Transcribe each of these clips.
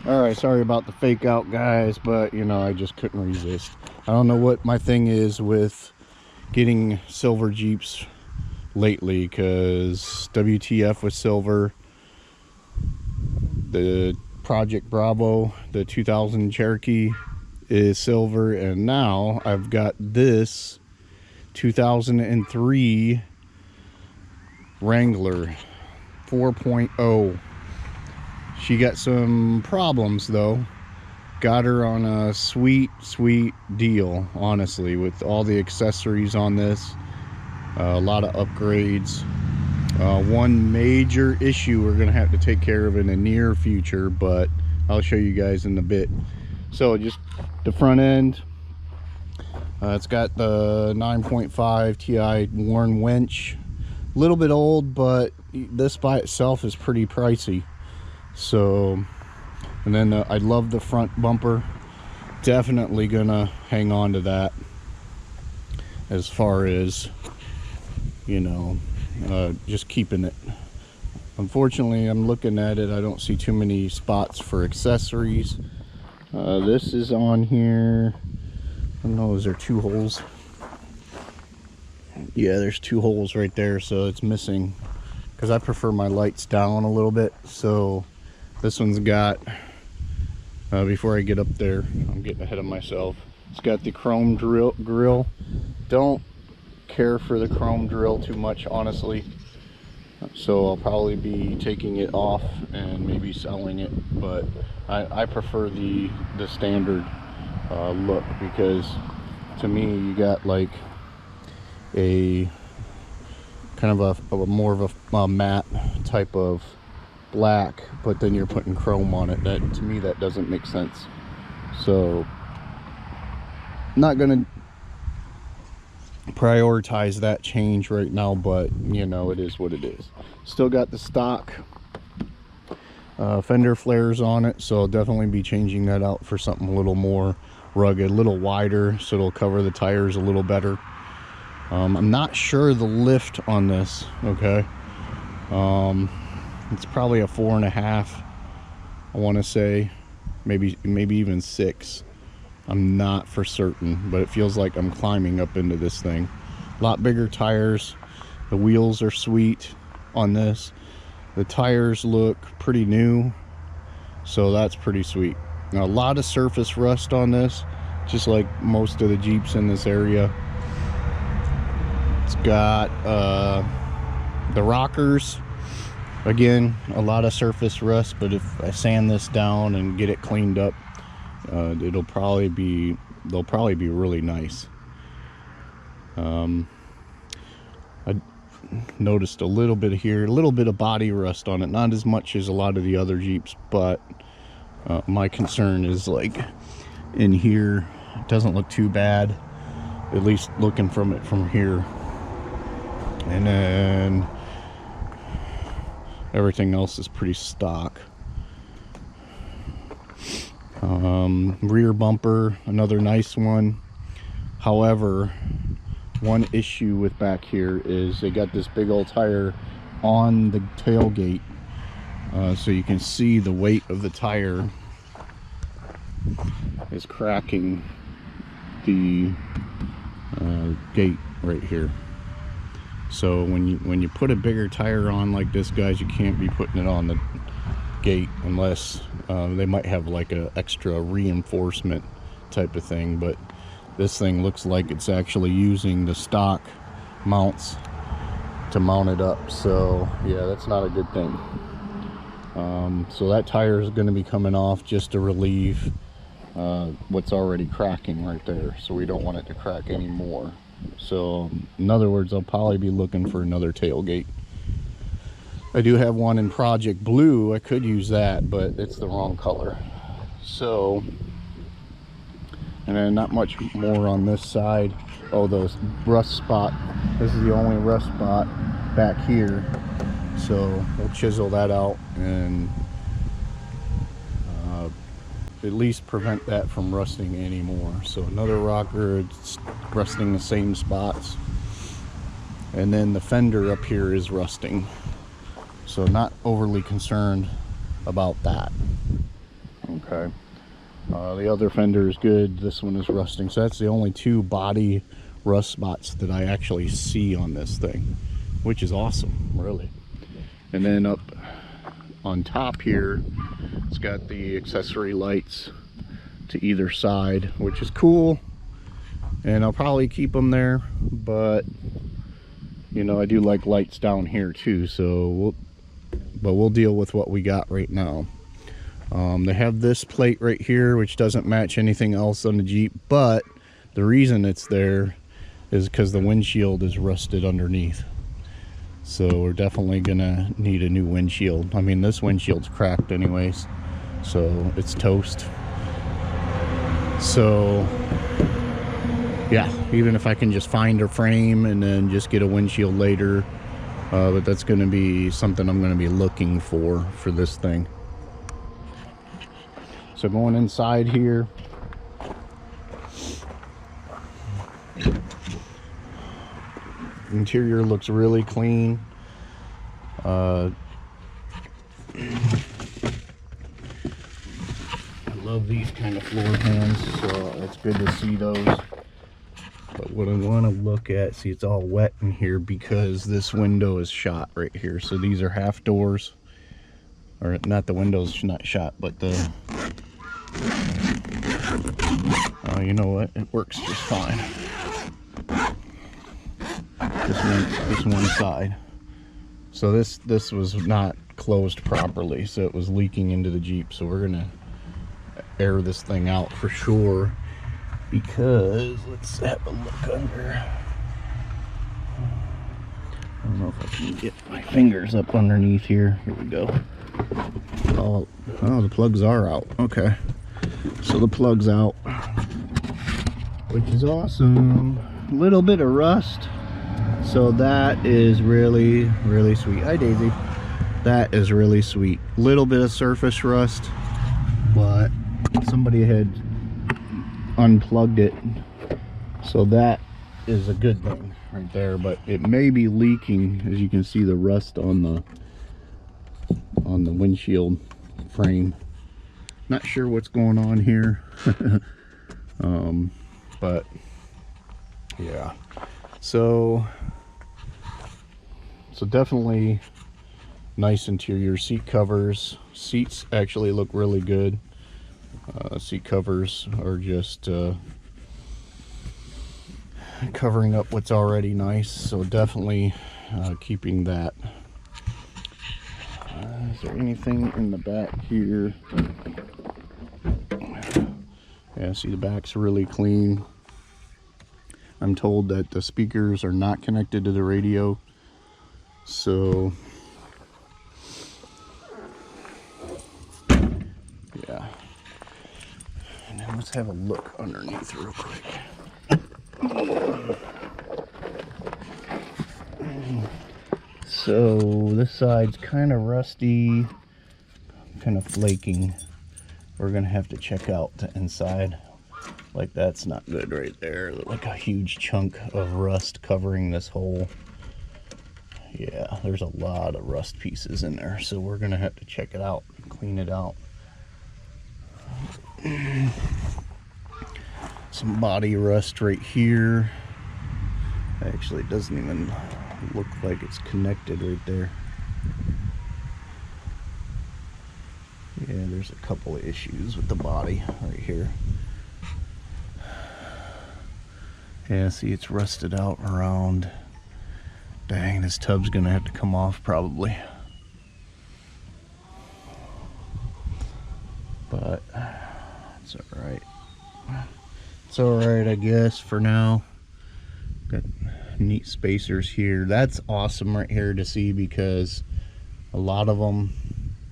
All right, sorry about the fake out, guys, but you know, I just couldn't resist. I don't know what my thing is with getting silver Jeeps lately, because WTF with silver, the Project Bravo, the 2000 Cherokee is silver, and now I've got this 2003 Wrangler 4.0. She got some problems though. Got her on a sweet deal, honestly, with all the accessories on this. A lot of upgrades. One major issue we're gonna have to take care of in the near future, but I'll show you guys in a bit. So just the front end, it's got the 9.5 Ti worn winch. A little bit old, but this by itself is pretty pricey. So, and then I love the front bumper. Definitely gonna hang on to that, as far as, you know, just keeping it. Unfortunately, I'm looking at it, I don't see too many spots for accessories. This is on here. I don't know, is there 2 holes? Yeah, there's 2 holes right there, so it's missing, because I prefer my lights down a little bit. So this one's got, before I get up there, I'm getting ahead of myself, it's got the chrome grill. Don't care for the chrome drill too much, honestly, so I'll probably be taking it off and maybe selling it, but I prefer the standard look, because to me you got like a kind of a more of a matte type of black, but then you're putting chrome on it. That, to me, that doesn't make sense. So not gonna prioritize that change right now, but you know, it is what it is. Still got the stock fender flares on it, so I'll definitely be changing that out for something a little more rugged, a little wider, so it'll cover the tires a little better. I'm not sure the lift on this, okay. It's probably a 4.5, I want to say, maybe even 6. I'm not for certain, but it feels like I'm climbing up into this thing. A lot bigger tires. The wheels are sweet on this. The tires look pretty new, so that's pretty sweet. Now, a lot of surface rust on this, just like most of the Jeeps in this area. It's got the rockers. Again, a lot of surface rust, but if I sand this down and get it cleaned up, they'll probably be really nice. I noticed a little bit here, a little bit of body rust on it, not as much as a lot of the other Jeeps, but my concern is like in here, it doesn't look too bad, at least looking from it from here. And then everything else is pretty stock. Rear bumper, another nice one. However, one issue with back here is they got this big old tire on the tailgate, so you can see the weight of the tire is cracking the gate right here. So when you put a bigger tire on like this, guys, you can't be putting it on the gate unless they might have like a extra reinforcement type of thing, but this thing looks like it's actually using the stock mounts to mount it up. So yeah, that's not a good thing. So that tire is going to be coming off just to relieve what's already cracking right there, so we don't want it to crack anymore. So in other words, I'll probably be looking for another tailgate. I do have one in Project Blue. I could use that, but it's the wrong color. So, and then not much more on this side. Oh, the rust spot. This is the only rust spot back here. So we'll chisel that out and at least prevent that from rusting anymore. So another rocker, it's rusting the same spots. And then the fender up here is rusting. So not overly concerned about that. Okay. The other fender is good. This one is rusting. So that's the only 2 body rust spots that I actually see on this thing, which is awesome, really. And then up on top here, it's got the accessory lights to either side, which is cool. And I'll probably keep them there, but you know, I do like lights down here too, so we'll deal with what we got right now. They have this plate right here, which doesn't match anything else on the Jeep, but the reason it's there is because the windshield is rusted underneath. So we're definitely gonna need a new windshield. I mean, this windshield's cracked anyways, so it's toast. So yeah, even if I can just find a frame and then just get a windshield later, but that's gonna be something I'm gonna be looking for this thing. So going inside here, interior looks really clean. I love these kind of floor pans, so it's good to see those. But what I want to look at, see, it's all wet in here because this window is shot right here. So these are half doors, or not, the window's not shot, but the you know what, it works just fine. This one side. So this was not closed properly, so it was leaking into the Jeep. So we're gonna air this thing out for sure, because let's have a look under. I don't know if I can get my fingers up underneath here. Here we go. Oh, the plugs are out. Okay, so the plug's out, which is awesome. A little bit of rust, so that is really, really sweet. Hi, Daisy. That is really sweet. Little bit of surface rust, but somebody had unplugged it, so that is a good thing right there. But it may be leaking, as you can see the rust on the windshield frame. Not sure what's going on here. But yeah, so definitely nice interior. Seat covers, seats actually look really good. Seat covers are just covering up what's already nice, so definitely keeping that. Is there anything in the back here? Yeah, see, the back's really clean. I'm told that the speakers are not connected to the radio, so yeah. And then let's have a look underneath real quick. So this side's kind of rusty, kind of flaking. We're gonna have to check out the inside. Like, that's not good right there. Like a huge chunk of rust covering this hole. Yeah, there's a lot of rust pieces in there, so we're gonna have to check it out, clean it out. Some body rust right here. Actually, it doesn't even look like it's connected right there. Yeah, there's a couple of issues with the body right here. Yeah, see, it's rusted out around. Dang, this tub's gonna have to come off probably. But it's alright. It's alright, I guess, for now. Got neat spacers here. That's awesome right here to see, because a lot of them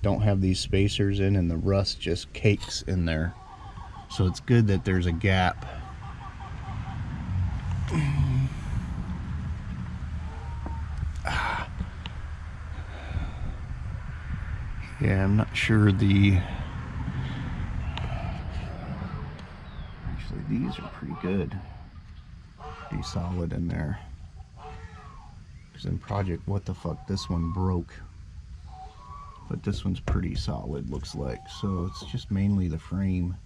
don't have these spacers in and the rust just cakes in there. So it's good that there's a gap. Yeah, I'm not sure the... Actually, these are pretty good. Pretty solid in there. Because in Project What the Fuck, this one broke. but this one's pretty solid, looks like. So it's just mainly the frame.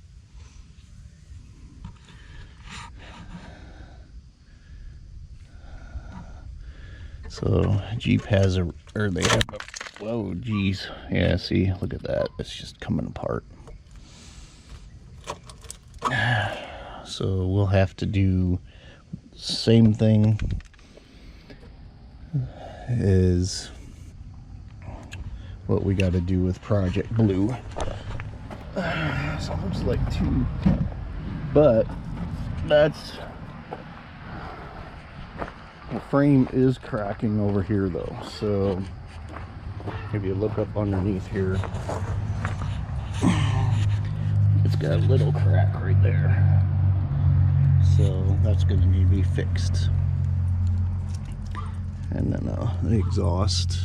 So Jeep has a, or they have a, whoa, geez. Yeah, see, look at that. It's just coming apart. So we'll have to do same thing as what we got to do with Project Blue. So it looks like two, but that's, the frame is cracking over here though. So if you look up underneath here, it's got a little crack right there. So that's going to need to be fixed. And then the exhaust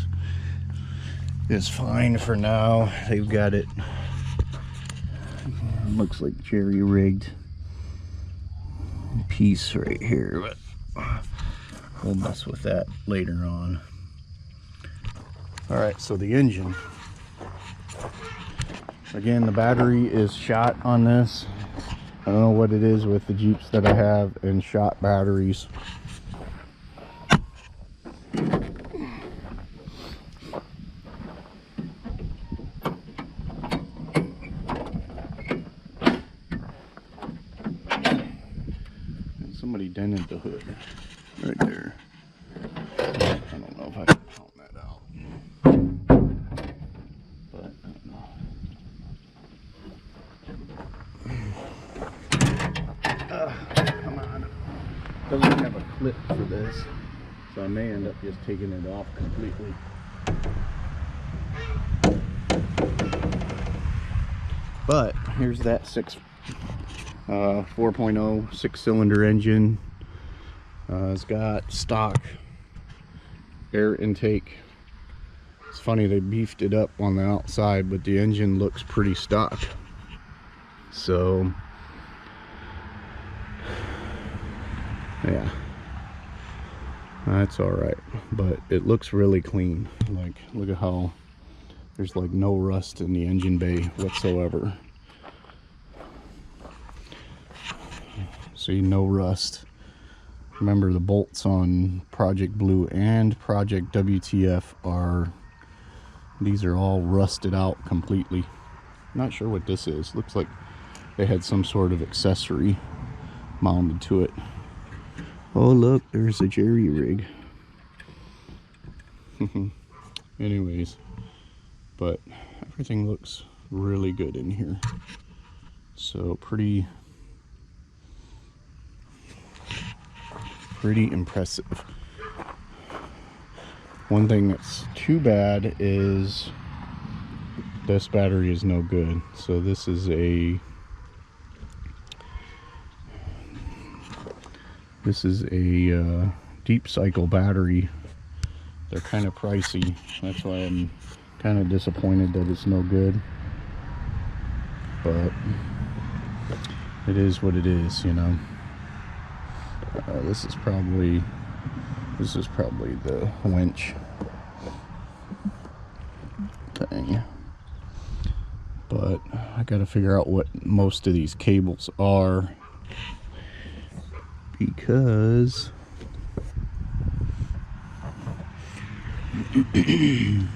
is fine for now. They've got it, looks like jerry rigged piece right here, but we'll mess with that later on. All right, so the engine. Again, the battery is shot on this. I don't know what it is with the Jeeps that I have and shot batteries. And somebody dented the hood right there. I don't know if I can count that out, but I don't know. Come on. Doesn't have a clip for this, so I may end up just taking it off completely. But here's that 4.0 6-cylinder engine. It's got stock air intake. It's funny, they beefed it up on the outside, but the engine looks pretty stock. So yeah, that's all right, but it looks really clean. Like, look at how there's like no rust in the engine bay whatsoever. See, no rust. Remember, the bolts on Project Blue and Project WTF are, these are all rusted out completely. Not sure what this is. Looks like they had some sort of accessory mounted to it. Oh look, there's a jerry rig. Anyways, but everything looks really good in here. So pretty impressive. One thing that's too bad is this battery is no good. So this is a deep cycle battery. They're kind of pricey. That's why I'm kind of disappointed that it's no good. But it is what it is, you know. This is probably the winch thing. But I gotta figure out what most of these cables are, because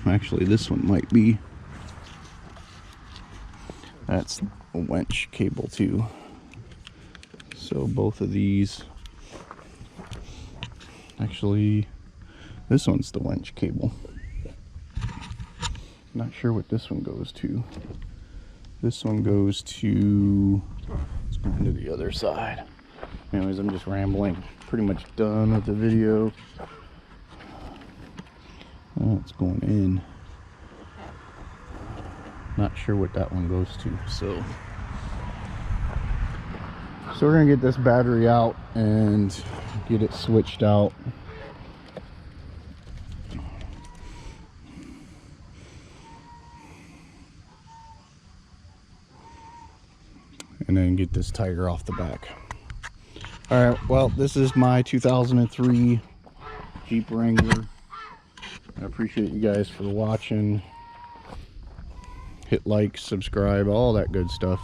actually this one might be, that's a winch cable too. So both of these, actually this one's the winch cable. Not sure what this one goes to. This one goes to, let's go into the other side. Anyways, I'm just rambling. Pretty much done with the video. Oh, it's going in. Not sure what that one goes to. So we're gonna get this battery out and get it switched out. And then get this tire off the back. All right, well, this is my 2003 Jeep Wrangler. I appreciate you guys for watching. hit like, subscribe, all that good stuff.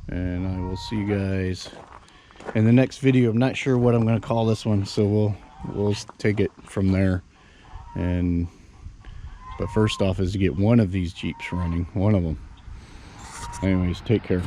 And I will see you guys in the next video. I'm not sure what I'm going to call this one, so we'll take it from there. But first off is to get one of these Jeeps running, one of them. Anyways, take care.